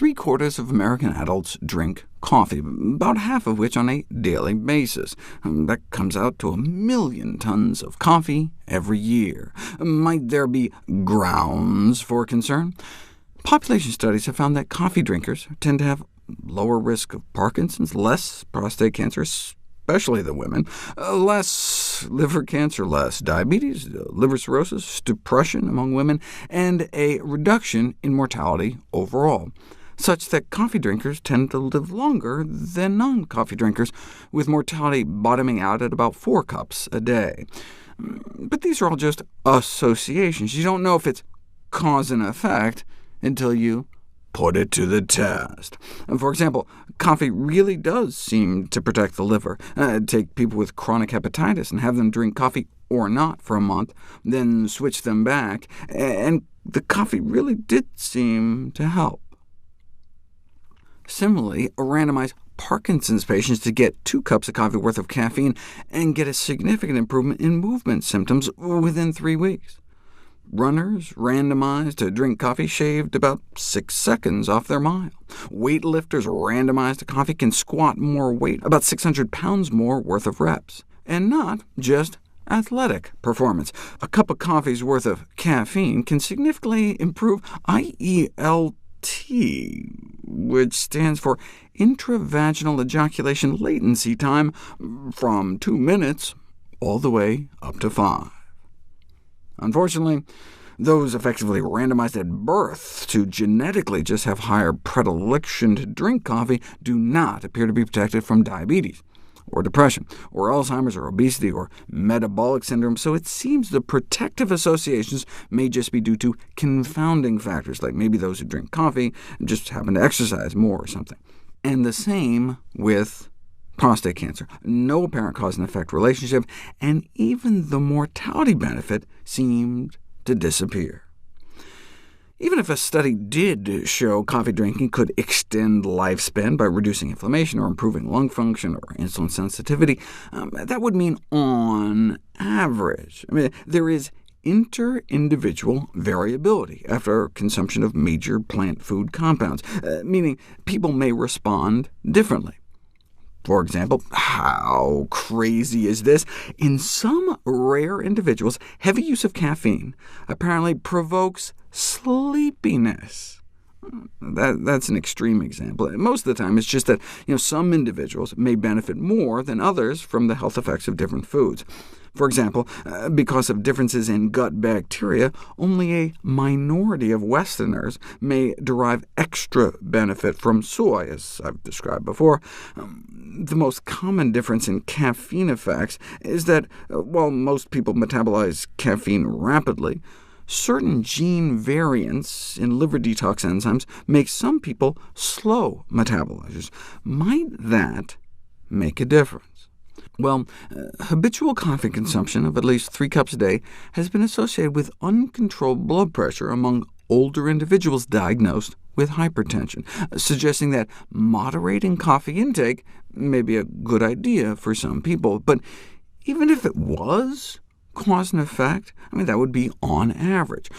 3/4 of American adults drink coffee, about half of which on a daily basis. That comes out to 1 million tons of coffee every year. Might there be grounds for concern? Population studies have found that coffee drinkers tend to have lower risk of Parkinson's, less prostate cancer, especially the women, less liver cancer, less diabetes, liver cirrhosis, depression among women, and a reduction in mortality overall, such that coffee drinkers tend to live longer than non-coffee drinkers, with mortality bottoming out at about 4 cups a day. But these are all just associations. You don't know if it's cause and effect until you put it to the test. For example, coffee really does seem to protect the liver. Take people with chronic hepatitis and have them drink coffee or not for a month, then switch them back, and the coffee really did seem to help. Similarly, randomize Parkinson's patients to get 2 cups of coffee worth of caffeine and get a significant improvement in movement symptoms within 3 weeks. Runners randomized to drink coffee shaved about 6 seconds off their mile. Weightlifters randomized to coffee can squat more weight, about 600 pounds more worth of reps. And not just athletic performance. A cup of coffee's worth of caffeine can significantly improve IELT, which stands for intravaginal ejaculation latency time, from 2 minutes all the way up to 5. Unfortunately, those effectively randomized at birth to genetically just have higher predilection to drink coffee do not appear to be protected from diabetes, or depression, or Alzheimer's, or obesity, or metabolic syndrome, so it seems the protective associations may just be due to confounding factors, like maybe those who drink coffee just happen to exercise more or something. And the same with prostate cancer. No apparent cause and effect relationship, and even the mortality benefit seemed to disappear. Even if a study did show coffee drinking could extend lifespan by reducing inflammation or improving lung function or insulin sensitivity, that would mean on average. There is inter-individual variability after consumption of major plant food compounds, meaning people may respond differently. For example, how crazy is this? In some rare individuals, heavy use of caffeine apparently provokes sleepiness. That's an extreme example. Most of the time, it's just that some individuals may benefit more than others from the health effects of different foods. For example, because of differences in gut bacteria, only a minority of Westerners may derive extra benefit from soy, as I've described before. The most common difference in caffeine effects is that, while most people metabolize caffeine rapidly, certain gene variants in liver detox enzymes make some people slow metabolizers. Might that make a difference? Well, habitual coffee consumption of at least 3 cups a day has been associated with uncontrolled blood pressure among older individuals diagnosed with hypertension, suggesting that moderating coffee intake may be a good idea for some people. But even if it was cause and effect, that would be on average.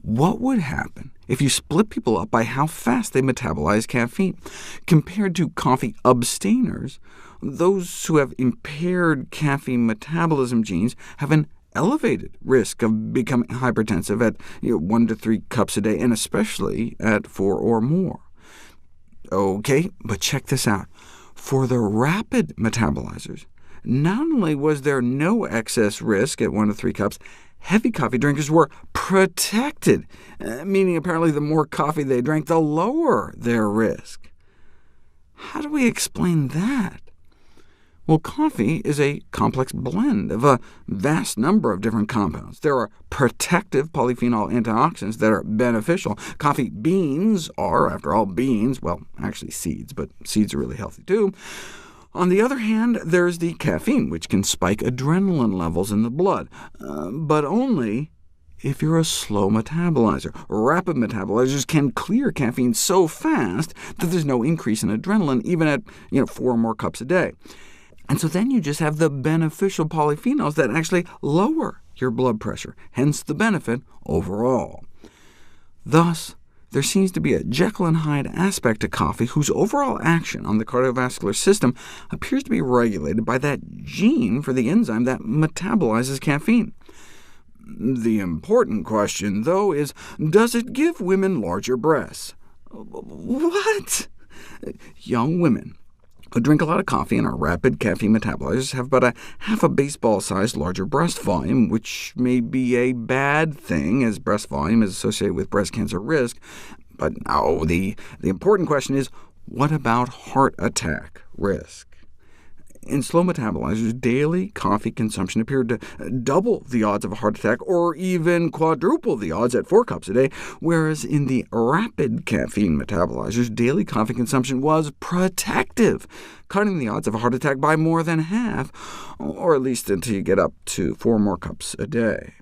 What would happen if you split people up by how fast they metabolize caffeine? Compared to coffee abstainers, those who have impaired caffeine metabolism genes have an elevated risk of becoming hypertensive at 1 to 3 cups a day, and especially at 4 or more. OK, but check this out. For the rapid metabolizers, not only was there no excess risk at 1 to 3 cups, heavy coffee drinkers were protected, meaning apparently the more coffee they drank, the lower their risk. How do we explain that? Well, coffee is a complex blend of a vast number of different compounds. There are protective polyphenol antioxidants that are beneficial. Coffee beans are, after all, beans, well, actually seeds, but seeds are really healthy too. On the other hand, there's the caffeine, which can spike adrenaline levels in the blood, but only if you're a slow metabolizer. Rapid metabolizers can clear caffeine so fast that there's no increase in adrenaline, even at 4 or more cups a day. And so then you just have the beneficial polyphenols that actually lower your blood pressure, hence the benefit overall. Thus, there seems to be a Jekyll and Hyde aspect to coffee whose overall action on the cardiovascular system appears to be regulated by that gene for the enzyme that metabolizes caffeine. The important question, though, is, does it give women larger breasts? What? Young women who drink a lot of coffee and are rapid caffeine metabolizers have about a half a baseball-sized larger breast volume, which may be a bad thing, as breast volume is associated with breast cancer risk. But no, the important question is, what about heart attack risk? In slow metabolizers, daily coffee consumption appeared to double the odds of a heart attack, or even quadruple the odds at 4 cups a day, whereas in the rapid caffeine metabolizers, daily coffee consumption was protective, cutting the odds of a heart attack by more than half, or at least until you get up to 4 more cups a day.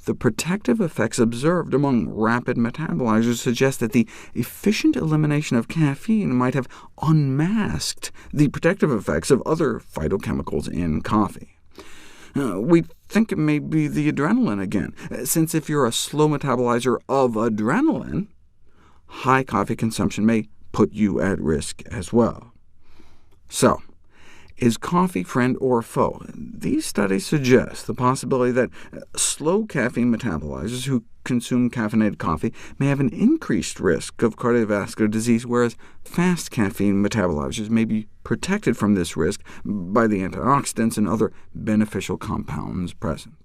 The protective effects observed among rapid metabolizers suggest that the efficient elimination of caffeine might have unmasked the protective effects of other phytochemicals in coffee. We think it may be the adrenaline again, since if you're a slow metabolizer of adrenaline, high coffee consumption may put you at risk as well. So, is coffee friend or foe? These studies suggest the possibility that slow caffeine metabolizers who consume caffeinated coffee may have an increased risk of cardiovascular disease, whereas fast caffeine metabolizers may be protected from this risk by the antioxidants and other beneficial compounds present.